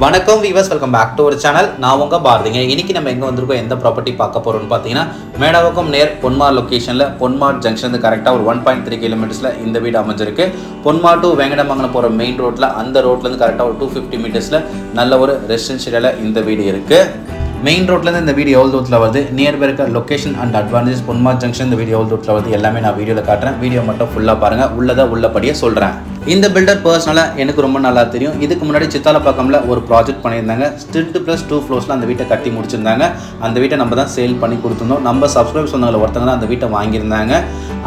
வணக்கம் viewers, welcome back to ஒரு channel. நான் உங்க பாரதிங்க. இன்னைக்கு நம்ம எங்க வந்திருக்கோம், எந்த ப்ராப்பர்ட்டி பார்க்க போறோம்னு பார்த்தீங்கன்னா, மேடவாக்கம் நேர் பொன்மார் லொகேஷன்ல பொன்மார் ஜங்ஷன் கரெக்டாக ஒரு 1.3 கிலோமீட்டர்ஸ்ல இந்த வீடு அமைஞ்சிருக்கு. பொன்மார் டு வேங்கடமங்கலம் போகிற மெயின் ரோட்ல அந்த ரோட்லேருந்து கரெக்டாக ஒரு 250 மீட்டர்ஸ்ல நல்ல ஒரு ரெசிடென்ஷியலில் இந்த வீடு இருக்கு. மெயின் ரோட்லேருந்து இந்த வீடியோ எவ்வளோ தூரத்தில் வருது, நியர்பை இருக்க location and advantage Ponmar junction இந்த வீடியோ எவ்வளோ தூரத்தில் வருது எல்லாமே நான் வீடியோவில் காட்டுறேன். வீடியோ மட்டும் ஃபுல்லாக பாருங்கள், உள்ளபடியே சொல்கிறேன். இந்த பில்டர் பர்சனலாக எனக்கு ரொம்ப நல்லா தெரியும். இதுக்கு முன்னாடி சித்தாலப்பாக்கம்ல ஒரு ப்ராஜெக்ட் பண்ணியிருந்தாங்க. ஸ்டில்ட் ப்ளஸ் 2 ஃப்ளோர்ஸில் அந்த வீட்டை கட்டி முடிச்சிருந்தாங்க. அந்த வீட்டை நம்ம தான் சேல் பண்ணி கொடுத்துருந்தோம். நம்ம சப்ஸ்கிரைப் சொன்னவங்களை ஒருத்தங்க தான் அந்த வீட்டை வாங்கியிருந்தாங்க.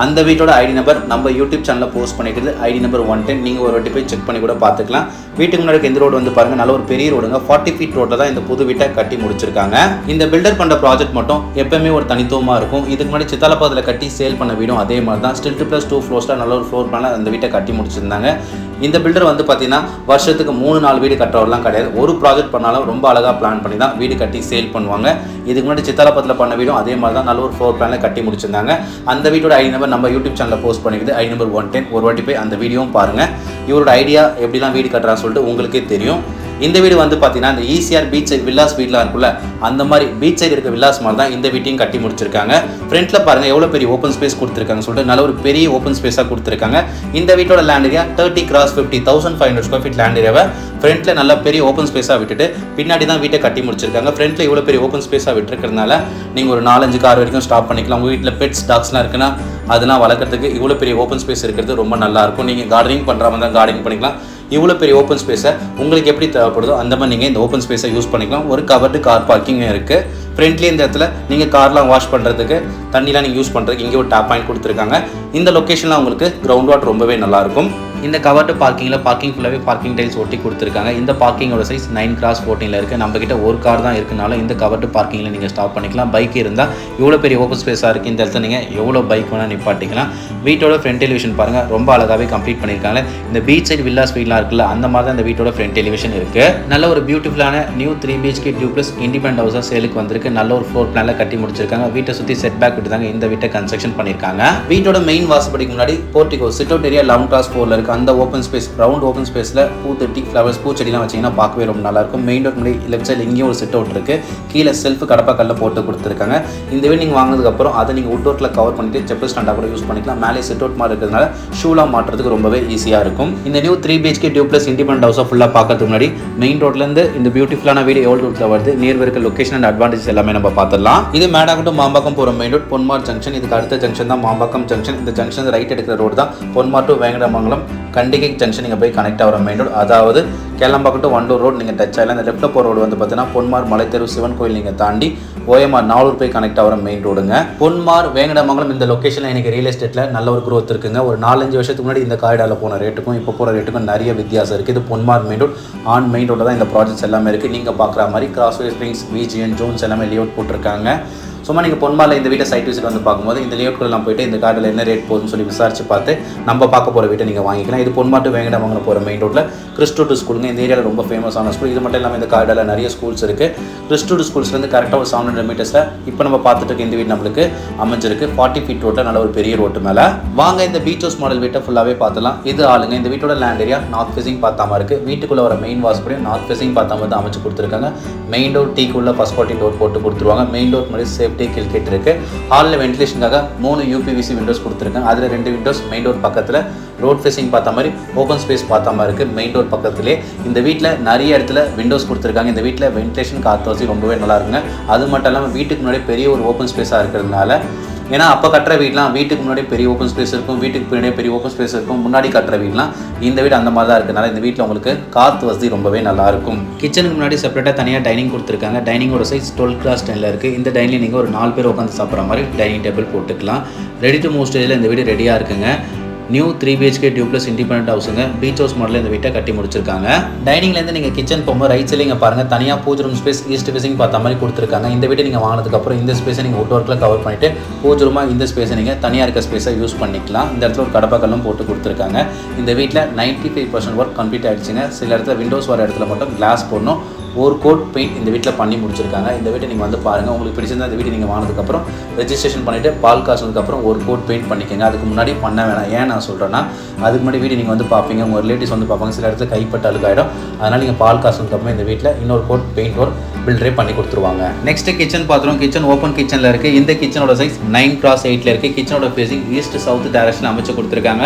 அந்த வீட்டோட ஐடி நம்பர் நம்ம யூடியூப் சேனலில் போஸ்ட் பண்ணிக்கிறது. ID number 110. நீங்கள் ஒரு வாட்டி போய் செக் பண்ணி கூட பார்த்துக்கலாம். வீட்டுக்கு முன்னாடி இந்த ரோடு வந்து பாருங்கள், நல்ல ஒரு பெரிய ரோடுங்க. 40 ஃபீட் ரோட்டில் தான் இந்த புது வீட்டை கட்டி முடிச்சிருக்காங்க. இந்த பில்டர் பண்ணுற ப்ராஜெக்ட் மட்டும் எப்பவுமே ஒரு தனித்துவமாக இருக்கும். இதுக்கு முன்னாடி சித்தாலப்பாக்கத்தில் கட்டி சேல் பண்ண வீடும் அதே மாதிரி தான். ஸ்டில்ட் ப்ளஸ் 2 ஃப்ளோர்ஸில் நல்ல ஒரு ஃப்ளோர் பிளானில் அந்த வீட்டை கட்டி முடிச்சிருந்தாங்க. இந்த பில்டர் வந்து பார்த்தீங்கன்னா வருஷத்துக்கு 3-4 வீடு கட்டுறவரெலாம் கிடையாது. ஒரு ப்ராஜெக்ட் பண்ணாலும் ரொம்ப அழகாக பிளான் பண்ணி தான் வீடு கட்டி சேல் பண்ணுவாங்க. இதுக்கு முன்னாடி சித்தாலப்பத்தில் பண்ண வீடும் அதே மாதிரி தான் நல்ல ஒரு ஃப்ளோர் பிளானில் கட்டி முடிச்சிருந்தாங்க. அந்த வீட்டோட ஐடி நம்பர் நம்ம யூடியூப் சேனலில் போஸ்ட் பண்ணிக்குது. ID number 110. ஒரு வாட்டி போய் அந்த வீடியோவும் பாருங்கள். இவரோட ஐடியா எப்படிலாம் வீடு கட்டுறான்னு சொல்லிட்டு உங்களுக்கே தெரியும். இந்த வீடு வந்து பார்த்தீங்கன்னா இந்த ஈசிஆர் பீச் சைட் வில்லாஸ் வீடெலாம் இருக்குல்ல, அந்த மாதிரி பீச் சைடு இருக்க வில்லாஸ் மாதிரி தான் இந்த வீட்டையும் கட்டி முடிச்சிருக்காங்க. ஃப்ரண்ட்டில் பாருங்கள் எவ்வளோ பெரிய ஓப்பன் ஸ்பேஸ் கொடுத்துருக்காங்க சொல்லிட்டு நல்ல ஒரு பெரிய ஓப்பன் ஸ்பேஸாக கொடுத்துருக்காங்க. இந்த வீட்டோட land area 30x50 1500 square feet land ஏரியாவை ஃப்ரண்ட்டில் நல்ல பெரிய ஓப்பன் ஸ்பேஸாக விட்டுட்டு பின்னாடி தான் வீட்டை கட்டி முடிச்சிருக்காங்க. ஃப்ரண்ட்டில் இவ்வளோ பெரிய ஓப்பன் ஸ்பேஸாக விட்டுருக்கிறதுனால நீங்கள் ஒரு 4-5 கார் வரைக்கும் ஸ்டாப் பண்ணிக்கலாம். உங்கள் வீட்டில் பெட்ஸ் டாக்ஸ்லாம் இருக்குன்னா அதெல்லாம் வளர்க்குறதுக்கு இவ்வளோ பெரிய ஓப்பன் ஸ்பேஸ் இருக்கிறது ரொம்ப நல்லாயிருக்கும். நீங்கள் கார்டனிங் பண்ணுற மாதிரி தான் கார்டனிங் பண்ணிக்கலாம். இவ்வளோ பெரிய ஓப்பன் ஸ்பேஸை உங்களுக்கு எப்படி தேவைப்படுதோ அந்த மாதிரி நீங்கள் இந்த ஓப்பன் ஸ்பேஸை யூஸ் பண்ணிக்கலாம். ஒரு கவர்டு கார் பார்க்கிங்கும் இருக்குது. ஃப்ரண்ட்லேயே இந்த இடத்துல நீங்கள் கார்லாம் வாஷ் பண்ணுறதுக்கு, தண்ணிலாம் நீங்கள் யூஸ் பண்ணுறதுக்கு இங்கே ஒரு டேப் பாயிண்ட் கொடுத்துருக்காங்க. இந்த லொக்கேஷனில் உங்களுக்கு கிரவுண்ட் வாட்டர் ரொம்பவே நல்லாயிருக்கும். இந்த கவர்டு பார்க்கிங்கில் பார்க்கிங் ஃபுல்லாகவே பார்க்கிங் டைல்ஸ் ஒட்டி கொடுத்துருக்காங்க. இந்த பார்க்கிங்கோட சைஸ் 9x14 இருக்குது. நம்மக்கிட்ட ஒரு கார் தான் இருக்குனாலும் இந்த கவர்டு பார்க்கிங்கில் நீங்கள் ஸ்டாப் பண்ணிக்கலாம். பைக் இருந்தால் இவ்வளோ பெரிய ஓப்பன் ஸ்பேஸாக இருக்குது. இந்த இடத்துல நீங்கள் எவ்வளோ பைக் வேணால் நிப்பாட்டிக்கலாம். வீட்டோட ஃப்ரண்ட் எலிவேஷன் பாருங்கள், ரொம்ப அழகாகவே கம்ப்ளீட் பண்ணியிருக்காங்க. இந்த பீச் சைடு வில்லாஸ் வீட்லாம் இருக்குல்ல, அந்த மாதிரி தான் இந்த வீட்டோட ஃப்ரண்ட் எலிவேஷன் இருக்குது. நல்ல ஒரு பியூட்டிஃபுல்லான நியூ 3 BHK டியூப்ளஸ் இண்டிபெண்டன்ட் ஹவுஸாக சேலுக்கு வந்திருக்கு. நல்ல ஒரு ஃப்ளோர் பிளானில் கட்டி முடிச்சிருக்காங்க. வீட்டை சுற்றி செட் பேக் விட்டு தாங்க இந்த வீட்டை கன்ஸ்ட்ரக்ஷன் பண்ணியிருக்காங்க. வீட்டோட மெயின் வாசப்படிக்கு முன்னாடி portico sit out area 11x4 இருக்குது. அந்த ஓப்பன் ஸ்பேஸ், ரவுண்ட் ஓப்பன் ஸ்பேஸில் பூத்தொட்டி, ஃப்ளவர்ஸ், பூச்செடிலாம் வச்சிங்கன்னா பார்க்கவே ரொம்ப நல்லாயிருக்கும். மெயின் ரோட் முன்னாடி லெஃப்ட் சைடில் இங்கேயும் ஒரு சிட் அவுட் இருக்குது. கீழே செல்ஃப் கடப்பாக்கல்ல போட்டு கொடுத்துருக்காங்க. இந்த வீடு நீங்கள் வாங்கினதுக்கப்புறம் அதை நீங்கள் உட் ஒர்க்கில் கவர் பண்ணிட்டு செப்பல் ஸ்டாண்டாக கூட யூஸ் பண்ணிக்கலாம். மேலே சிட் அவுட் மாதிரி இருக்கிறதுனால ஷூலாம் மாட்டுறதுக்கு ரொம்பவே ஈஸியாக இருக்கும். இந்த நியூ 3 BHK டியூப்ளஸ் இண்டிபெண்டன்ட் ஹவுஸை ஃபுல்லாக பார்க்கறதுக்கு முன்னாடி மெயின் ரோட்லேருந்து இந்த பியூட்டிஃபுல்லான வீடு எவ்வளோ தூரத்தில் வருது, நியர் இருக்க லொக்கேஷன் அண்ட் அட்வான்டேஜ் எல்லாமே நம்ம பார்த்துடலாம். இது மேடாக்கம் டு மாம்பாக்கம் போகிற மெயின் ரோட் பொன்மார் ஜங்ஷன். இதுக்கு அடுத்த ஜங்ஷன் தான் மாம்பாக்கம் ஜங்ஷன். இந்த ஜங்ஷன் ரைட் எடுக்கிற ரோடு தான் பொன்மார் டு வேங்கடமங்கலம் கண்டிகை ஜங்ஷன். நீங்கள் போய் கனெக்ட் ஆகிற மெயின் ரோடு, அதாவது கேளம்பாக்கம் டு வண்டூர் ரோடு நீங்கள் டச் ஆகலாம். இந்த லெஃப்ட்டில் போகிற ரோடு வந்து பார்த்தீங்கன்னா பொன்மார் மலைத்தெரு சிவன் கோயில் நீங்கள் தாண்டி OMR 4 போய் கனெக்ட் ஆகிற மெயின் ரோடுங்க. பொன்மார் வேங்கடமங்கலம் இந்த லொக்கேஷனில் எனக்கு ரியல் எஸ்டேட்டில் நல்ல ஒரு growth இருக்குங்க. ஒரு 4-5 வருஷத்துக்கு முன்னாடி இந்த காரிடாரில் போன ரேட்டுக்கும் இப்போ போகிற ரேட்டுக்கும் நிறைய வித்தியாசம் இருக்குது. இது Ponmar main road, on main ரோட்டில் தான் இந்த ப்ராஜெக்ட்ஸ் எல்லாமே இருக்குது. நீங்கள் பார்க்குற மாதிரி கிராஸ்வே ஸ்ப்ரிங்ஸ், VGN ஜோன்ஸ் எல்லாமே லேஅவுட் போட்டிருக்காங்க. சும்மா நீங்கள் பொன்மாரில் இந்த வீட்டை சைட் விசிட் வந்து பார்க்கும்போது இந்த லேஅவுட்குள்ளே போயிட்டு இந்த கார்டில் என்ன ரேட் போகுதுன்னு சொல்லி விசாரிச்சு பார்த்து நம்ம பார்க்க போகிற வீட்டை நீங்கள் வாங்கிக்கலாம். இது பொன்மார் டு வேங்கடமங்கலம் போகிற மெயின் ரோட்டில் கிறிஸ்டோட் ஸ்கூலுங்க. இந்த ஏரியாவில் ரொம்ப ஃபேமஸான ஸ்கூல். இது மட்டும் இல்லாமல் இந்த கார்டில் நிறைய ஸ்கூல்ஸ் இருக்குது. கிறிஸ்டோட் ஸ்கூல்ஸ்லேருந்து கரெக்டாக ஒரு 700 மீட்டர்ஸில் இப்போ நம்ம பார்த்துட்டு இருக்க இந்த வீடு நம்மளுக்கு அமைஞ்சிருக்கு. 40 ஃபீட் ரோட்டில் நல்ல ஒரு பெரிய ரோட்டு மேலே. வாங்க இந்த பீச் ஹவுஸ் மாடல் வீட்டை ஃபுல்லாகவே பார்த்துலாம். இது ஆளுங்க இந்த வீட்டோட லேண்ட் ஏரியா நார்த் ஃபேசிங் பார்த்தாம இருக்குது. வீட்டுக்குள்ளே வர மெயின் வாசப்படியும் நார்த் ஃபேசிங் பார்த்தாம தான் அமைச்சு கொடுத்துருக்காங்க. மெயின் டோர் டீக்குள்ளே ஃபர்ஸ்ட் பார்ட்டி டோர் போட்டு கொடுத்துருவாங்க. மெயின் டோர் முன்னாடி சேஃப்டி கில்கேட் இருக்குது. ஹாலில் வென்டிலேஷனுக்காக 3 UPVC விண்டோஸ் கொடுத்துருக்காங்க. அதில் 2 விண்டோஸ் மெயின் டோர் பக்கத்தில் ரோட் ஃபேசிங் பார்த்த மாதிரி ஓப்பன் ஸ்பேஸ் பார்த்த மாதிரி இருக்குது. மெயின் டோர் பக்கத்துலேயே இந்த வீட்டில் நிறைய இடத்துல விண்டோஸ் கொடுத்துருக்காங்க. இந்த வீட்டில் வென்டிலேஷன் காற்று வசதி ரொம்பவே நல்லா இருக்குங்க. அது மட்டும் இல்லாமல் வீட்டுக்கு முன்னாடி பெரிய ஒரு ஓப்பன் ஸ்பேஸாக இருக்கிறதுனால, ஏன்னா அப்போ கட்டுற வீட்லாம் வீட்டுக்கு முன்னாடி பெரிய ஓப்பன் ஸ்பேஸ் இருக்கும், வீட்டுக்கு பின்னாடி பெரிய ஓப்பன் ஸ்பேஸ் இருக்கும். முன்னாடி கட்டுற வீட்லாம் இந்த வீடு அந்த மாதிரி தான் இருக்கிறதுனால இந்த வீட்டில் உங்களுக்கு காற்று வசதி ரொம்பவே நல்லாயிருக்கும். கிச்சனுக்கு முன்னாடி செப்பரேட்டாக தனியாக டைனிங் கொடுத்துருக்காங்க. டைனிங்கோட சைஸ் 12x10 இருக்குது. இந்த டைனில் நீங்கள் ஒரு 4 பேர் உட்காந்து சாப்பிட்ற மாதிரி டைனிங் டேபிள் போட்டுக்கலாம். ரெடி டு மூவ் ஸ்டேஜில் இந்த வீடு ரெடியாக இருக்குங்க. நியூ 3 BHK டியூப்ளஸ் இண்டிபெண்டன்ட் ஹவுஸுங்க. பீச் ஹவுஸ் மாடலில் இந்த வீட்டை கட்டி முடிச்சிருக்காங்க. டைனிங்லேருந்து நீங்கள் கிச்சன் போகும்போது ரைட் சைடில் நீங்கள் பாருங்கள் தனியாக பூஜை ரூம் ஸ்பேஸ் ஈஸ்ட் ஃபேசிங் பார்த்த மாதிரி கொடுத்துருக்காங்க. இந்த வீட்டை நீங்கள் வாங்கினதுக்கப்புறம் இந்த ஸ்பேஸை நீங்கள் உட் ஒர்க்கில் கவர் பண்ணிவிட்டு பூஜை ரூமாக இந்த ஸ்பேஸை நீங்கள் தனியாக இருக்க ஸ்பேஸை யூஸ் பண்ணிக்கலாம். இந்த இடத்துல ஒரு கடப்பாக்கல்லும் போட்டு கொடுத்துருக்காங்க. இந்த வீட்டில் 95% ஒர்க் கம்ப்ளீட் ஆகிடுச்சுங்க. சில இடத்துல விண்டோஸ் வர இடத்துல மட்டும் கிளாஸ் போடணும். ஒரு கோட் பெயிண்ட் இந்த வீட்டில் பண்ணி முடிச்சிருக்காங்க. இந்த வீட்டை நீங்கள் வந்து பாருங்கள். உங்களுக்கு பிடிச்சிருந்தா இந்த வீட்டை நீங்கள் வாங்கினதுக்கப்புறம் ரெஜிஸ்ட்ரேஷன் பண்ணிவிட்டு பால் காசுனதுக்கப்புறம் ஒரு கோட் பெயிண்ட் பண்ணிக்கோங்க. அதுக்கு முன்னாடி பண்ண வேணாம். ஏன் நான் சொல்கிறேன்னா, அதுக்கு முன்னாடி வீடு நீங்கள் வந்து பார்ப்பீங்க, உங்கள் ரிலேட்டிவ்ஸ் வந்து பார்ப்பாங்க, சில இடத்துல கைப்பட்ட அழுக்காயிடும். அதனால் நீங்கள் பால் காசுனதுக்கப்புறம் இந்த வீட்டில் இன்னொரு கோட் பெயிண்ட் ஒரு பில்டரே பண்ணி கொடுத்துருவாங்க. நெக்ஸ்ட் கிச்சன் பார்த்துருவோம். கிச்சன் ஓப்பன் கிச்சனில் இருக்குது. இந்த கிச்சனோட சைஸ் 9x8 இருக்குது. கிச்சனோட ஃபேஸிங் ஈஸ்ட் சவுத் டைரக்ஷன் அமைச்சு கொடுத்துருக்காங்க.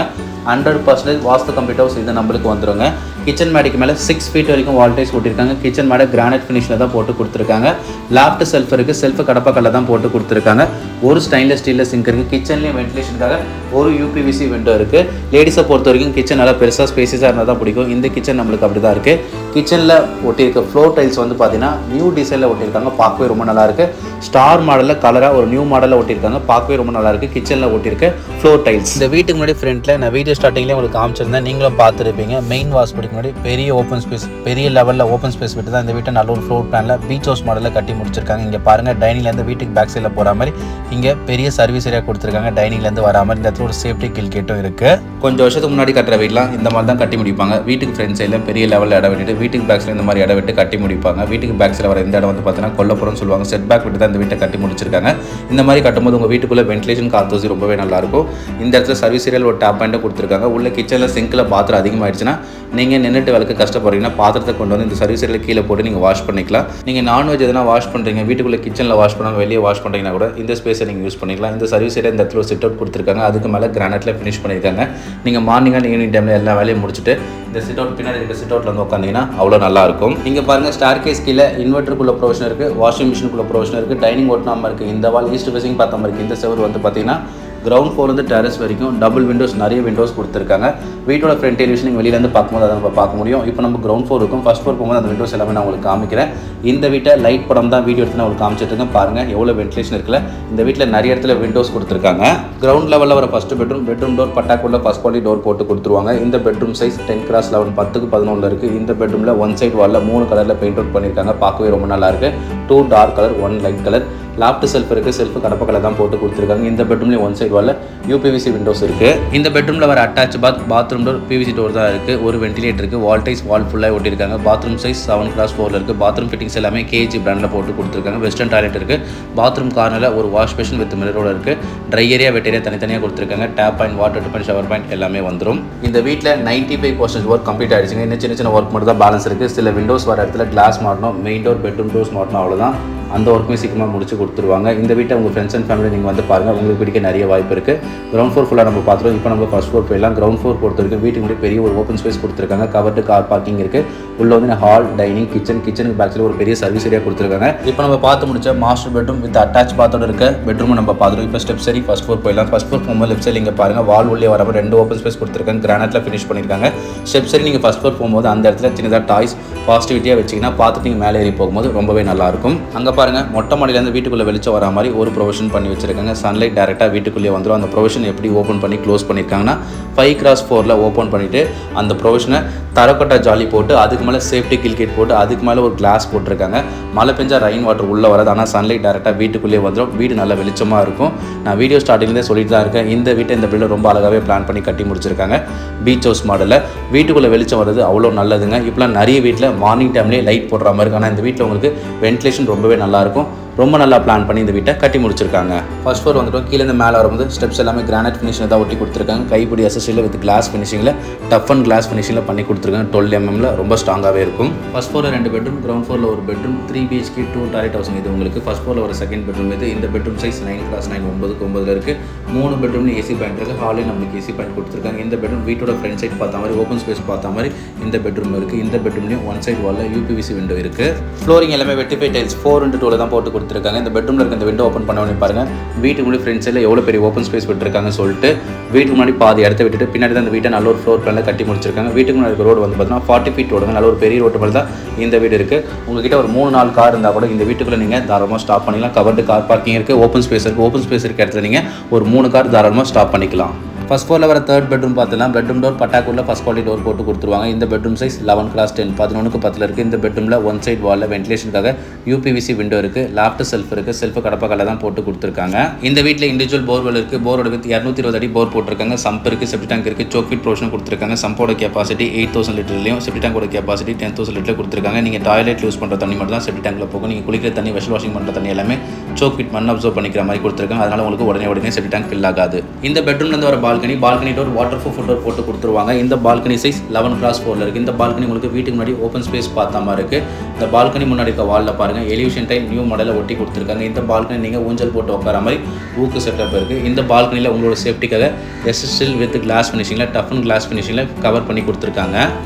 100% வாஸ்து கம்ப்ளீட் ஹவுஸ் இது நம்மளுக்கு வந்துருங்க. கிச்சன் மேடைக்கு மேலே 6 feet வரைக்கும் வால்டைஸ் போட்டிருக்காங்க. கிச்சன் மேடை கிரானைட் ஃபினிஷில் தான் போட்டு கொடுத்துருக்காங்க. லாஃப்ட் செல்ஃப் இருக்குது. செல்ஃப் கடப்பாக்கல்ல தான் போட்டு கொடுத்துருக்காங்க. ஒரு ஸ்டெயின்லெஸ் ஸ்டீலில் சிங்க் இருக்குது. கிச்சன்லேயும் வென்டிலேஷனுக்காக ஒரு யூபிவிசி விண்டோ இருக்குது. லேடிஸை பொறுத்த வரைக்கும் கிச்சன் நல்லா பெருசாக ஸ்பேசியஸாக இருந்தால் தான் பிடிக்கும். இந்த கிச்சன் நம்மளுக்கு அப்படி தான் இருக்குது. கிச்சனில் ஒட்டியிருக்க ஃப்ளோர் டைல்ஸ் வந்து பார்த்தீங்கன்னா நியூ டிசைனில் ஒட்டியிருக்காங்க. பார்க்கவே ரொம்ப நல்லாயிருக்கு. ஸ்டார் மாடலில் கலராக ஒரு நியூ மாடலில் ஒட்டியிருக்காங்க. பார்க்கவே ரொம்ப நல்லாயிருக்கு. கிச்சனில் ஒட்டியிருக்க ஃப்ளோர் டைல்ஸ். இந்த வீட்டுக்கு முன்னாடி ஃப்ரண்ட்டில் நான் வீடியோ ஸ்டார்டிங்லேயே உங்களுக்கு காமிச்சிருந்தேன், நீங்களும் பார்த்துருப்பீங்க. மெயின் வாஸ்படிக்கு முன்னாடி பெரிய ஓப்பன் ஸ்பேஸ், பெரிய லெவலில் ஓப்பன் ஸ்பேஸ் விட்டு தான் இந்த வீட்டை நல்ல ஒரு ஃப்ளோர் பிளானில் பீச் ஹவுஸ் மாடலில் கட்டி முடிச்சிருக்காங்க. இங்கே பாருங்கள், டைனிங்லேருந்து வீட்டுக்கு பேக் சைடில் போகிற மாதிரி இங்கே பெரிய சர்வீஸ் ஏரியா கொடுத்துருக்காங்க. டைனிங்லேருந்து வரா மாதிரி இந்த இடத்துல ஒரு சேஃப்டி கில் கேட்டும் இருக்குது. கொஞ்சம் வருஷத்துக்கு முன்னாடி கட்டுற வீடெலாம் இந்த மாதிரி தான் கட்டி முடிப்பாங்க. வீட்டுக்கு ஃப்ரண்ட் சைடில் பெரிய லெவலில் இடம் விட்டுட்டு வீட்டுக்கு பேக் சைடில் இந்த மாதிரி இடம் விட்டு கட்டி முடிப்பாங்க. வீட்டுக்கு பேக் சைடில் வர இந்த இடம் வந்து பார்த்தீங்கன்னா கொல்லப்புறம்னு சொல்லுவாங்க. செட் பேக் விட்டு தான் இந்த வீட்டை கட்டி முடிச்சிருக்காங்க. இந்த மாதிரி கட்டும்போது உங்கள் வீட்டுக்குள்ளே வென்டிலேஷன் காத்தோசி ரொம்பவே நல்லாயிருக்கும். இந்த இடத்துல சர்வீஸ் ஏரியாவில் ஒரு டேப் பாயிண்ட்டை கொடுத்துருக்காங்க. உள்ள கிச்சனில் சிங்கில் பாத்திரம் அதிகமாகிடுச்சுன்னா நீங்கள் நின்றுட்டு விளக்க கஷ்டப்படுறீங்கன்னா பாத்திரத்தை கொண்டு வந்து இந்த சர்வீஸ் ஏரியாவில் கீழே போட்டு நீங்கள் வாஷ் பண்ணிக்கலாம். நீங்கள் நான்வெஜ் எதனா வாஷ் பண்ணுறீங்க, வீட்டுக்குள்ளே கிச்சனில் வாஷ் பண்ணாமல் வெளியே வாஷ் பண்ணுறீங்கன்னா கூட இந்த ஸ்பேஸை நீங்கள் யூஸ் பண்ணிக்கலாம். இந்த சர்வீஸ் ஏரியா இந்த இடத்துல ஒரு சிட் அவுட் கொடுத்துருக்காங்க. அதுக்கு மேலே கிரானைட்டில் ஃபினிஷ் பண்ணியிருக்காங்க. நீங்கள் மார்னிங் அண்ட் ஈவினிங் டைமில் எல்லா வேலையும் முடிச்சுட்டு இந்த சிட் அவுட் பின்னாடி இருக்க சிட் அவுட்டில் வந்து உட்காந்திங்கன்னா அவ்வளோ நல்லாயிருக்கும். இங்கே பாருங்கள், ஸ்டார் கேஸ் கீழே இன்வெர்ட்டருக்குள்ள ப்ரொவிஷன் இருக்குது, வாஷிங் மிஷினுக்குள்ள ப்ரொவிஷன் இருக்குது, டைனிங் ஓட்டனாமல் இருக்குது. இந்த வால் ஈஸ்ட் ஃபேஸிங் பார்த்த மாதிரி இருக்குது. இந்த செவர் வந்து பார்த்தீங்கன்னா கிரவுண்ட் ஃப்ளோர்லேருந்து டெரஸ் வரைக்கும் டபுள் விண்டோஸ், நிறைய விண்டோஸ் கொடுத்துருக்காங்க. வீட்டோட ஃப்ரண்ட் எலிவேஷன் நீங்கள் வெளியிலேருந்து பார்க்கும்போது அதை நம்ம பார்க்க முடியும். இப்போ நம்ம கிரவுண்ட் ஃப்ளோர் இருக்கும். ஃபர்ஸ்ட் ஃப்ளோர் போகும்போது அந்த விண்டோஸ் எல்லாமே நான் உங்களுக்கு காமிக்கிறேன். இந்த வீட்டை லைட் படம் தான் வீடியோ எடுத்து நான் உங்களுக்கு காமிச்சிட்ருக்கேன். பாருங்கள் எவ்வளோ வென்டிலேஷன் இருக்குல்ல. இந்த வீட்டில் நிறைய இடத்துல விண்டோஸ் கொடுத்துருக்காங்க. கிரவுண்ட் லெவலில் வர ஃபஸ்ட் பெட்ரூம் டோர் பட்டாக்குள்ள ஃபர்ஸ்ட் குவாலிட்டி டோர் போட்டு கொடுத்துருவாங்க. இந்த பெட்ரூம் சைஸ் 10x11 10x11 இருக்குது. இந்த பெட்ரூமில் ஒன் சைட் வாலில் 3 கலரில் பெயிண்ட் அவுட் பண்ணியிருக்காங்க. பார்க்கவே ரொம்ப நல்லாயிருக்கு. 2 dark colour, 1 light colour. Loft shelf இருக்குது. செல்ஃப் கடப்பக்கல்ல தான் போட்டு கொடுத்துருக்காங்க. இந்த பெட்ரூம்லேயும் ஒன் சைட் வாலில் யூபிவிசி விண்டோஸ் இருக்குது. இந்த பெட்ரூமில் வர attach bathroom door PVC door தான் இருக்குது. ஒரு வென்டிலேட்டர் இருக்குது. வால்டைஸ் வால் ஃபுல்லாக ஒட்டியிருக்காங்க. பாத்ரூம் சைஸ் 7x4 இருக்குது. பாத்ரூம் ஃபிட்டிங்ஸ் எல்லாமே கேஜி பிராண்டில் போட்டு கொடுத்துருக்காங்க. வெஸ்டர்ன் டாய்லெட் இருக்குது. பாத்ரூம் கார்னரில் ஒரு வாஷ் பேஷன் வித் மிரரோட இருக்குது. ட்ரை ஏரியா வெட் ஏரியா தனித்தனியாக கொடுத்துருக்காங்க. Tap point, water point, shower point எல்லாமே வந்துடும். இந்த வீட்டில் 95% ஒர்க் கம்ப்ளீட் ஆகிடுச்சுங்க. இன்னும் சின்ன சின்ன ஒர்க் மட்டும் தான் பேலன்ஸ் இருக்குது. சில விண்டோஸ் வர இடத்துல கிளாஸ் மாட்டணும், மெயின் டோர் பெட்ரூம் டோர்ஸ் மாட்டணும், அவ்வளோதான். அந்த ஒர்க்குமே சீக்கிரமாக முடிச்சு கொடுத்துருவாங்க. இந்த வீட்டை உங்கள் ஃப்ரெண்ட்ஸ் அண்ட் ஃபேமிலி நீங்கள் வந்து பாருங்கள், உங்களுக்கு பிடிக்க நிறைய வாய்ப்பு இருக்குது. கிரவுண்ட் ஃப்ளோர் ஃபுல்லாக நம்ம பார்த்துருவோம். இப்போ நம்ம ஃபர்ஸ்ட் ஃப்ளோர் போயிடலாம். கிரவுண்ட் ஃப்ளோர் பொறுத்த வரைக்கும் வீட்டுக்கு முன்னாடி பெரிய ஒரு ஓப்பன் ஸ்பேஸ் கொடுத்துருக்காங்க. கவர்டு கார் பார்க்கிங் இருக்குது. உள்ள வந்து ஹால், டைனிங், கிச்சனுக்கு பேக்ஸில் ஒரு பெரிய சர்வீஸ் ஏரியா கொடுத்துருக்காங்க. இப்போ நம்ம பார்த்து முடிச்ச மாஸ்டர் பெட்ரூம் வித் அட்டாச் பாத்தோட இருக்க பெட்ரூம் நம்ம பார்த்துருவோம். இப்போ ஸ்டெப் சரி ஃபர்ஸ்ட் ஃப்ளோர் போயிடலாம். ஃபர்ஸ்ட் ஃப்ளோர் போகும்போது லெஃப்ட் சைடு இங்கே பாருங்கள், வால் உள்ளே வர 2 ஓப்பன் ஸ்பேஸ் கொடுத்துருக்காங்க. கிரானைட்டில் ஃபினிஷ் பண்ணியிருக்காங்க. ஸ்டெப் சரி நீங்கள் ஃபர்ஸ்ட் ஃப்ளோர் போகும்போது அந்த இடத்துல சின்னதாக டாய்ஸ் பாசிட்டிவிட்டியாக வச்சிங்கன்னா பார்த்துட்டு நீங்கள் மேலே ஏறி போகும்போது ரொம்பவே நல்லாயிருக்கும். அங்கே பாருங்கள், மொட்டை மாடியிலேருந்து வீட்டுக்குள்ளே வெளிச்சம் வர மாதிரி ஒரு ப்ரொவிஷன் பண்ணி வச்சிருக்காங்க. சன்லைட் டேரெக்டாக வீட்டுக்குள்ளேயே வந்துடும். அந்த ப்ரொவிஷன் எப்படி ஓப்பன் பண்ணி க்ளோஸ் பண்ணியிருக்காங்கன்னா 5x4 ஓப்பன் பண்ணிவிட்டு அந்த ப்ரொவிஷனை தரக்கட்டா ஜாலி போட்டு அதுக்கு மேலே சேஃப்டி கில்கேட் போட்டு அதுக்கு மேலே ஒரு கிளாஸ் போட்டிருக்காங்க. மழை பெஞ்சா ரெயின் வாட்டர் உள்ளே வராது. ஆனால் சன்லைட் டேரெக்டாக வீட்டுக்குள்ளேயே வந்துடும். வீடு நல்லா வெளிச்சமாக இருக்கும். நான் வீடியோ ஸ்டார்டிங்லேயே சொல்லிட்டு தான் இருக்கேன், இந்த வீட்டை இந்த பில்டர் ரொம்ப அழகாகவே பிளான் பண்ணி கட்டி முடிச்சிருக்காங்க. பீச் ஹவுஸ் மாடலில் வீட்டுக்குள்ளே வெளிச்சம் வருது, அவ்வளோ நல்லதுங்க. இப்போலாம் நிறைய வீட்டில் மார்னிங் டைம்லேயே லைட் போடுற மாதிரி இருக்கும். ஆனால் இந்த வீட்டில் உங்களுக்கு வென்டிலேஷன் ரொம்பவே நல்லாயிருக்கும். ரொம்ப நல்லா பிளான் பண்ணி இந்த வீட்டை கட்டி முடிச்சிருக்காங்க. ஃபர்ஸ்ட் ஃப்ளோர் வந்துட்டோம். கீழே இந்த மேலே வரும்போது ஸ்டெப்ஸ் எல்லாமே கிரானைட் ஃபினிஷில் தான் ஒட்டி கொடுத்துருக்காங்க. கைப்பிடி அசஸ்டியில் வித் கிளாஸ் ஃபினிஷிங்கில் டஃப் அண்ட் கிளாஸ் ஃபினிஷிங்கில் பண்ணி கொடுத்துருக்காங்க. 12 mm ரொம்ப ஸ்ட்ராங்காகவே இருக்கும். ஃபர்ஸ்ட் ஃப்ளோரில் 2 பெட்ரூம், கிரவுண்ட் ஃப்ளோரில் ஒரு பெட்ரூம், 3 BHK 2 டாய்லெட் ஹவுஸ். இது உங்களுக்கு ஃபர்ஸ்ட் ஃப்ளோரில் ஒரு செகண்ட் பெட்ரூம். இது இந்த பெட்ரூம் சைஸ் 9x9 9x9 இருக்குது. 3 பெட்ரூம்ல ஏசி பாயிண்ட் இருக்குது. ஹாலே நம்மளுக்கு ஏசி பாயிண்ட் கொடுத்துருக்காங்க. இந்த பெட்ரூம் வீட்டோட ஃப்ரண்ட் சைட் பார்த்த மாதிரி ஓப்பன் ஸ்பேஸ் பார்த்த மாதிரி இந்த பெட்ரூம் இருக்குது. இந்த பெட்ரூம்லேயும் ஒன் சைட் வாலில் யூபிவிசி விண்டோ இருக்குது. ஃப்ளோரிங் எல்லாமே வெட்டிஃபை டைல்ஸ் 4x2 தான் போட்டு கொடுத்துருக்காங்க. இந்த பெட்ரூமில் இந்த விண்டோ ஓப்பன் பண்ணி பாருங்க, வீட்டுக்கு முன்னாடி ஃப்ரண்ட் சைடில் எவ்வளோ பெரிய ஓப்பன் ஸ்பேஸ் விட்டுருக்காங்க சொல்லிட்டு வீட்டுக்கு முன்னாடி பாதி இடத்த விட்டுட்டு பின்னாடி தான் இந்த வீட்டை நல்ல ஒரு ஃப்ளோர் பிளானில் கட்டி முடிச்சிருக்காங்க. வீட்டுக்கு முன்னாடி இருக்க ரோடு வந்து பார்த்தீங்கன்னா 40 feet ரோடுங்க. நல்ல ஒரு பெரிய ரோட்டு மேலே தான் இந்த வீடு இருக்குது. உங்ககிட்ட ஒரு 3-4 கார் இருந்தால் கூட இந்த வீட்டுக்குள்ளே நீங்கள் தாராளமாக ஸ்டாப் பண்ணிக்கலாம். கவர்டு கார் பார்க்கிங் இருக்குது, ஓப்பன் ஸ்பேஸ் இருக்குது. ஓப்பன் ஸ்பேஸ் இருக்க இடத்துல நீங்கள் ஒரு 3 கார் தாராளமாக ஸ்டாப் பண்ணிக்கலாம். ஃபர்ஸ்ட் ஃப்ளோரில் வர தேர்ட் பெட்ரூம் பார்த்தலாம். பெட்ரூம் டோர் பட்டாக்குள்ள ஃபர்ஸ்ட் குவாலிட்டி டோர் போட்டு கொடுத்துருவாங்க. இந்த பெட்ரூம் சைஸ் 11x10 11க்கு 10 இருக்குது. இந்த பெட்ரூமில் ஒன் சைட் வாலில் வென்டிலேஷனுக்காக யூபிவிசி விண்டோ இருக்குது. லாஃப்ட் செல்ஃப் இருக்குது. செல்ஃப் கடப்பாக்கல்ல தான் போட்டு கொடுத்துருக்காங்க. இந்த வீட்டில் இண்டிவிஜுவல் போர்வெல் இருக்குது. போரோட வித் 220 அடி போர் போட்டிருக்காங்க. சம்ப் இருக்குது, செப்டி டேங்க் இருக்குது, சோக் ஃபீட் ப்ரொவிஷன் கொடுத்துருக்காங்க. சம்போட கெப்பாசிட்டி 8000 லிட்டர்லையும் செப்டி டேங்கோட கெப்பாசிட்டி 10,000 லிட்டர் கொடுத்துருக்காங்க. நீங்கள் டாய்லெட் யூஸ் பண்ணுற தண்ணி மட்டும் தான் செப்டி டேங்கில் போகும். நீங்கள் குளிக்கிற தண்ணி, வெஷல் வாஷிங் பண்ணுற தண்ணி எல்லாமே சோக் ஃபீட் மண் அப்சர்வ் பண்ணிக்கிற மாதிரி கொடுத்துருக்காங்க. அதனால் உங்களுக்கு உடனே செப்டி டேங்க் ஃபில் ஆகாது. இந்த பெட்ரூம்லேருந்து வர balcony door water proof door போட்டு கொடுத்துருவாங்க. இந்த பால்கனி சைஸ் 11x4 இருக்குது. இந்த பால்கனி உங்களுக்கு வீட்டுக்கு முன்னாடி ஓப்பன் ஸ்பேஸ் பார்த்த மாதிரி இருக்குது. இந்த பால்கனி முன்னாடி இருக்க வாலில் பாருங்கள் எலிவேஷன் டைல் நியூ மாடலில் ஒட்டி கொடுத்துருக்காங்க. இந்த பால்கனி நீங்கள் ஊஞ்சல் போட்டு உட்கார மாதிரி ஊக்கு செட்டப் இருக்குது. இந்த பால்கனியில் உங்களோட சேஃப்டிக்காக எஸ்எஸ்எல் வித் கிளாஸ் ஃபினிஷிங்கில் டஃபன் கிளாஸ் ஃபினிஷிங்கில் கவர் பண்ணி கொடுத்துருக்காங்க.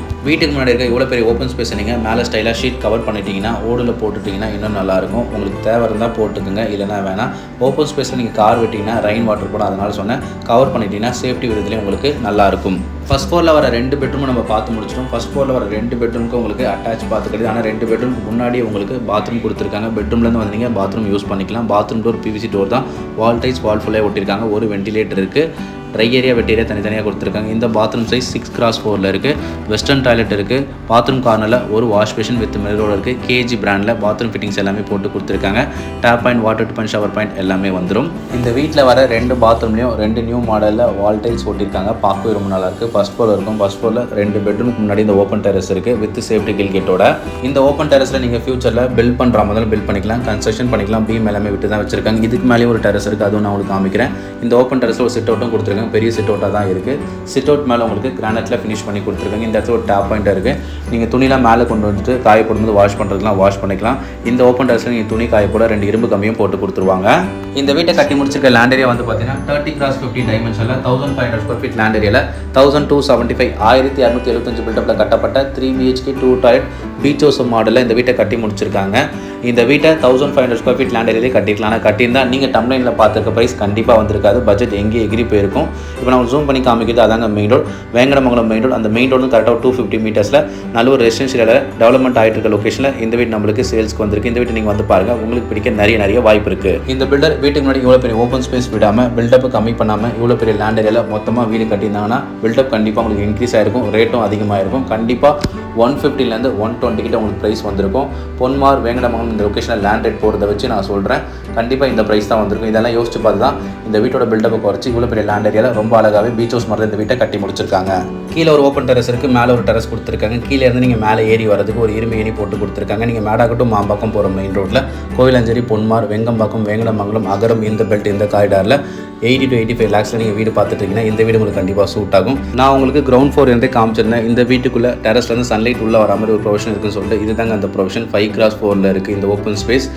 வீட்டுக்கு முன்னாடி இருக்க இவ்வளோ பெரிய ஓப்பன் ஸ்பேஸை நீங்கள் மேலே ஸ்டைலாக ஷீட் கவர் பண்ணிட்டீங்கன்னா ஓடில் போட்டுட்டிங்கன்னா இன்னும் நல்லாயிருக்கும். உங்களுக்கு தேவை இருந்தால் போட்டுக்குங்க, இல்லைனா வேணாம். ஓப்பன் ஸ்பேஸில் நீங்கள் கார் விட்டிங்கன்னா ரெயின் வாட்டர் போடும். அதனால் சொன்னேன் கவர் பண்ணிட்டீங்கன்னா சேஃப்டி விதத்துலேயும் உங்களுக்கு நல்லாயிருக்கும். ஃபர்ஸ்ட் ஃப்ளோரில் வர 2 பெட்ரூமும் நம்ம பார்த்து முடிச்சிட்டோம். ஃபர்ஸ்ட் ஃப்ளோரில் வர 2 பெட்ரூமுக்கு உங்களுக்கு அட்டாச் பார்த்து கிடையாது. ஆனால் 2 பெட்ரூமுக்கு முன்னாடி உங்களுக்கு பாத்ரூம் கொடுத்துருக்காங்க. பெட்ரூம்லேருந்து வந்தீங்க பாத்ரூம் யூஸ் பண்ணிக்கலாம். பாத்ரூம் டோர் பிவிசி டோர் தான். வால் டைல்ஸ் வால் ஃபுல்லாக ஒட்டியிருக்காங்க. ஒரு வென்டிலேட்டர் இருக்குது. ட்ரை ஏரியா வெட் ஏரியா தனித்தனியாக கொடுத்துருக்காங்க. இந்த பாத்ரூம் சைஸ் 6x4 இருக்குது. வெஸ்டர்ன் டாய்லெட் இருக்குது. பாத்ரூம் கார்னரில் ஒரு வாஷ் பேஷன் வித் மிரரோட இருக்குது. கேஜி பிராண்டில் பாத்ரூம் ஃபிட்டிங்ஸ் எல்லாமே போட்டு கொடுத்துருக்காங்க. Tap point, water point, shower point எல்லாமே வந்துடும். இந்த வீட்டில் வர 2 பாத்ரூம்லேயும் 2 நியூ மாடலில் வால் டைல்ஸ் ஒட்டியிருக்காங்க. பார்க்கவே ரொம்ப நல்லாயிருக்கு. ஃபர்ஸ்ட் ஃப்ளோர் இருக்கும். ஃபர்ஸ்ட் ஃப்ளோரில் 2 பெட்ரூமுக்கு முன்னாடி இந்த ஓப்பன் டெரஸ் இருக்குது வித் சேஃப்டி கில் கேட்டோட. இந்த ஓப்பன் டெரஸில் நீங்கள் ஃபியூச்சரில் பில்ட் பண்ணுற மாதிரி பில்ட் பண்ணிக்கலாம், கன்ஸ்ட்ரக்ஷன் பண்ணிக்கலாம். பீம் எல்லாமே விட்டு தான் வச்சிருக்காங்க. இதுக்கு மேலேயும் ஒரு டெரஸ் இருக்குது, அதுவும் நான் உங்களுக்கு காமிக்கிறேன். இந்த ஓப்பன் டெரஸில் ஒரு சிட் அவுட்டும் கொடுத்துருக்காங்க. பெரிய சிட் அவுட்டாக தான் இருக்குது. சிட் அவுட் மேலே உங்களுக்கு கிரானைட்டில் ஃபினிஷ் பண்ணி கொடுத்துருக்காங்க. இந்த இடத்துல ஒரு டேப் பாயிண்ட் இருக்குது. நீங்கள் துணிலாம் மேலே கொண்டு வந்துட்டு காய போடும்போது வாஷ் பண்ணுறதுலாம் வாஷ் பண்ணிக்கலாம். இந்த ஓப்பன் டெரஸில் நீங்கள் துணி காய போட 2 இரும்பு கம்பியும் போட்டு கொடுத்துருவாங்க. இந்த வீட்டை கட்டி முடிச்சிருக்க லேண்ட் ஏரியா வந்து பார்த்தீங்கன்னா 30x50 டைமென்ஷனில் 1500 ஸ்கொயர் ஃபீட் லேண்ட் ஏரியாவில் 1275 1275 பில்டப்பில் கட்டப்பட்ட 3 BHK 2 டாய்லெட் பீச் ஹவுஸ் மாடலில் இந்த வீட்டை கட்டி முடிச்சிருக்காங்க. இந்த வீட்டை 1500 ஸ்கொயர் ஃபீட் லேண்ட் ஏரியாலே கட்டிக்கலாம். ஆனால் கட்டியிருந்தால் நீங்கள் டம்லைனில் பார்த்துருக்க ப்ரைஸ் கண்டிப்பாக வந்திருக்காது. பட்ஜெட் எங்கேயும் எகிரி போயிருக்கும். இப்போ நான் ஜூம் பண்ணி காமிக்கிறது அதாங்க main road, Venkatamangalam main road. அந்த மெயின் ரோடு கரெக்டாக 250 மீட்டர்ஸில் நல்ல ஒரு ரெசிடென்ஷியல் டெவலப்மெண்ட் ஆகிட்டு இருக்க லொக்கேஷனில் இந்த வீடு நம்மளுக்கு சேல்ஸ்க்கு வந்திருக்கு. இந்த வீட்டை நீங்கள் வந்து பாருங்கள், உங்களுக்கு பிடிக்க நிறைய வாய்ப்பு இருக்குது. இந்த பில்டர் வீட்டுக்கு முன்னாடி இவ்வளோ பெரிய ஓப்பன் ஸ்பேஸ் விடாமல் பில்டப் கம்மி பண்ணாமல் இவ்வளோ பெரிய லேண்ட் ஏரியாவில் மொத்தமாக வீடு கட்டியிருந்தாங்கன்னா பில்டப் கண்டிப்பாக உங்களுக்கு இன்க்ரீஸ் ஆகிருக்கும், ரேட்டும் அதிகமாக இருக்கும். கண்டிப்பாக 150லேருந்து 120 கிட்ட உங்களுக்கு ப்ரைஸ் வந்திருக்கும். பொன்மார், வேங்கடமங்கலம் இந்த லொக்கேஷனில் லேண்ட் ரேட் போகிறத வச்சு நான் சொல்கிறேன், கண்டிப்பாக இந்த ப்ரைஸ் தான் வந்திருக்கும். இதெல்லாம் யோசிச்சு பார்த்து தான் இந்த வீட்டோட பில்டப்பை குறைச்சி இவ்வளோ பெரிய லேண்ட் ஏரியாவில் ரொம்ப அழகாகவே பீச் ஹவுஸ் மாதிரி இந்த வீட்டை கட்டி முடிச்சிருக்காங்க. கீழே ஒரு ஓப்பன் டெரஸ் இருக்குது, மேலே ஒரு டெரஸ் கொடுத்துருக்காங்க. கீழே இருந்து நீங்கள் மேலே ஏறி வரதுக்கு ஒரு இரும்பு ஏணி போட்டு கொடுத்துருக்காங்க. நீங்கள் மேடாக்கட்டும் மாம்பாக்கம் போகிற மெயின் ரோட்டில் கோயிலஞ்சேரி, பொன்மார், வெங்கம்பாக்கம், வேங்கடமங்கலம், அகரம் இந்த பெல்ட் இந்த காரிடாரில் 80 to 85 lakhஸில் நீங்கள் வீடு பார்த்துட்டீங்கன்னா இந்த வீடு உங்களுக்கு கண்டிப்பாக சூட் ஆகும். நான் உங்களுக்கு கிரவுண்ட் ஃப்ளோர் இருந்தே காமிச்சிருந்தேன். இந்த வீட்டுக்குள்ளே டெரஸ்லேருந்து சன்லைட் உள்ளே வர மாதிரி ஒரு ப்ரொவிஷன் இருக்குன்னு சொல்லிட்டு இது தாங்க அந்த ப்ரொவிஷன். 5x4 இருக்குது இந்த ஓப்பன் ஸ்பேஸ்.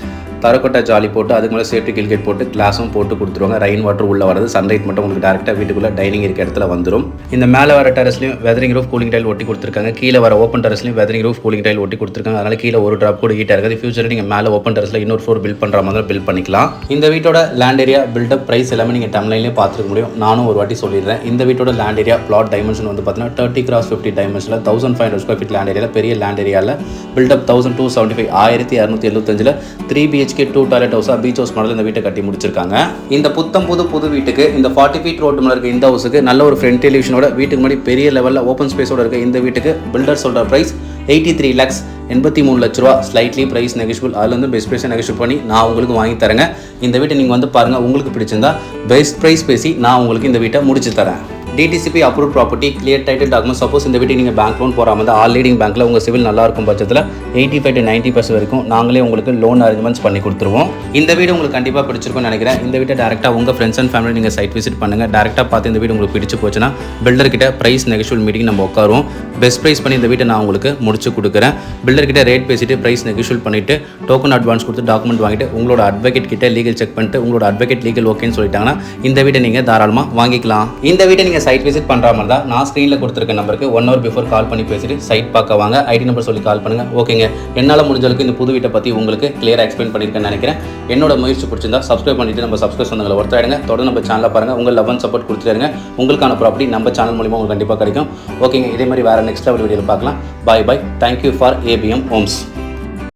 தரக்கொட்டை ஜாலி போட்டு அதுக்கு மேலே சேஃப்டி கில்கேட் போட்டு கிளாஸும் போட்டு கொடுத்துருவாங்க. ரெயின் வாட்டர் உள்ளே வரது, சன்லைட் மட்டும் உங்களுக்கு டேரெக்டாக வீட்டுக்குள்ளே டைனிங் இருக்க இடத்துல வந்துடும். இந்த மேலே வர டெரஸ்லையும் வெதரிங் ரூஃப் கூலிங் டைல் ஒட்டி கொடுத்துருக்காங்க. கீழே வர ஓப்பன் டெரஸ்லையும் வெதரிங் ரூஃப் கூலிங் டைல் ஒட்டி கொடுத்துருக்காங்க. அதனால் கீழே ஒரு ட்ராப் கூட ஹீட்டாக இருக்குது. ஃபியூச்சரில் நீங்கள் மேலே ஓப்பன் டெரஸில் இன்னொரு ஃப்ளோர் பில்ட் பண்ணுற மாதிரி பில்ட் பண்ணிக்கலாம். இந்த வீட்டோட லேண்ட் ஏரியா பில்டப் ப்ரைஸ் எல்லாமே நீங்கள் டம்லைன்லேயே பார்த்துக்க முடியும். நானும் ஒரு வாட்டி சொல்லிடுறேன். இந்த வீட்டோட லேண்ட் ஏரியா பிளாட் டைமென்ஷன் வந்து பார்த்தீங்கன்னா 30x50 டைமென்ஷனில் 1500 ஸ்கொயர் ஃபீட் லேண்ட் ஏரியாவில் பெரிய லேண்ட் ஏரியாவில் built up 1275 1275 3 BHK 2 toilet house beach house model இந்த வீட்டை கட்டி முடிச்சிருக்காங்க. இந்த புது வீட்டுக்கு இந்த 40 ஃபீட் ரோட்டு மேலே இருக்க இந்த ஹவுஸுக்கு நல்ல ஒரு ஃப்ரண்ட் எலிவேஷனோட வீட்டுக்கு முன்னாடி பெரிய லெவலில் ஓப்பன் ஸ்பேஸோட இருக்க இந்த வீட்டுக்கு பில்டர் சொல்கிற ப்ரைஸ் 83 lakhs 83 லட்ச ரூபா. Slightly price negotiable. அதில் வந்து பெஸ்ட் ப்ரைஸை நெகோஷியபிள் பண்ணி நான் உங்களுக்கு வாங்கி தரேங்க. இந்த வீட்டை நீங்கள் வந்து பாருங்கள், உங்களுக்கு பிடிச்சிருந்தா பெஸ்ட் ப்ரைஸ் பேசி நான் உங்களுக்கு இந்த வீட்டை முடிச்சு தரேன். DTCP approve property, clear title document. Suppose இந்த வீட்டை நீங்கள் பேங்க் லோன் போகாமல் தான் ஆல் லீடிங் பேங்க்கில் உங்கள் சிவில் நல்லா இருக்கும் பட்சத்தில் 85 to 90% வரைக்கும் நாங்களே உங்களுக்கு லோன் அரேஞ்ச்மெண்ட்ஸ் பண்ணி கொடுத்துருவோம். இந்த வீடு உங்களுக்கு கண்டிப்பாக பிடிச்சிருக்கும்னு நினைக்கிறேன். இந்த வீட்டை டேரெக்டாக உங்கள் ஃப்ரெண்ட்ஸ் அண்ட் ஃபேமிலி நீங்கள் சைட் விசிட் பண்ணுங்கள். டேரெக்டாக பார்த்து இந்த வீடு உங்களுக்கு பிடிச்சி போச்சுன்னா பில்டர்கிட்ட ப்ரைஸ் நெகோஷியபிள் மீட்டிங் நம்ம உட்காருவோம். பெஸ்ட் ப்ரைஸ் பண்ணி இந்த வீட்டை நான் உங்களுக்கு முடிச்சு கொடுக்குறேன். பில்டர்கிட்ட ரேட் பேசிட்டு ப்ரைஸ் நெகோஷியபிள் பண்ணிவிட்டு டோக்கன் அட்வான்ஸ் கொடுத்து டாக்குமெண்ட் வாங்கிட்டு உங்களோட அட்வொகேட் கிட்ட லீகல் செக் பண்ணிட்டு உங்களோட அட்வொகேட் லீகல் ஓகேன்னு சொல்லிட்டாங்கன்னா இந்த வீட்டை நீங்கள் தாராளமாக வாங்கிக்கலாம். இந்த வீட்டை நீங்கள் சைட் விசிட் பண்ணுற தான் நான் ஸ்க்ரீனில் கொடுத்துருக்க நம்பருக்கு 1 hour பிஃபோர் கால் பண்ணி பேசிட்டு சைட் பார்க்க வாங்க. ஐடி நம்பர் சொல்லி கால் பண்ணுங்கள். ஓகேங்க, என்னால் முடிஞ்சளவுக்கு இந்த புது வீட்டை பற்றி உங்களுக்கு கிளியராக எக்ஸ்பிளைன் பண்ணியிருக்கேன்னு நினைக்கிறேன். என்னோட முயற்சி பிடிச்சிருந்தா சப்ஸ்கிரைப் பண்ணிட்டு நம்ம சப்ஸ்கிரைப் சொந்தங்களை ஒருத்தராயிடுங்க. தொடர்ந்து நம்ம சேனலை பாருங்கள். உங்கள் லவ் அண்ட் சப்போர்ட் கொடுத்துருங்க. உங்களுக்கான ப்ராப்பர்ட்டி நம்ம சேனல் மூலிமா உங்களுக்கு கண்டிப்பாக கிடைக்கும். ஓகேங்க, இதே மாதிரி வேறு நெக்ஸ்ட் லெவல் வீடியோவில் பார்க்கலாம். Bye. Thank you for ABM Homes.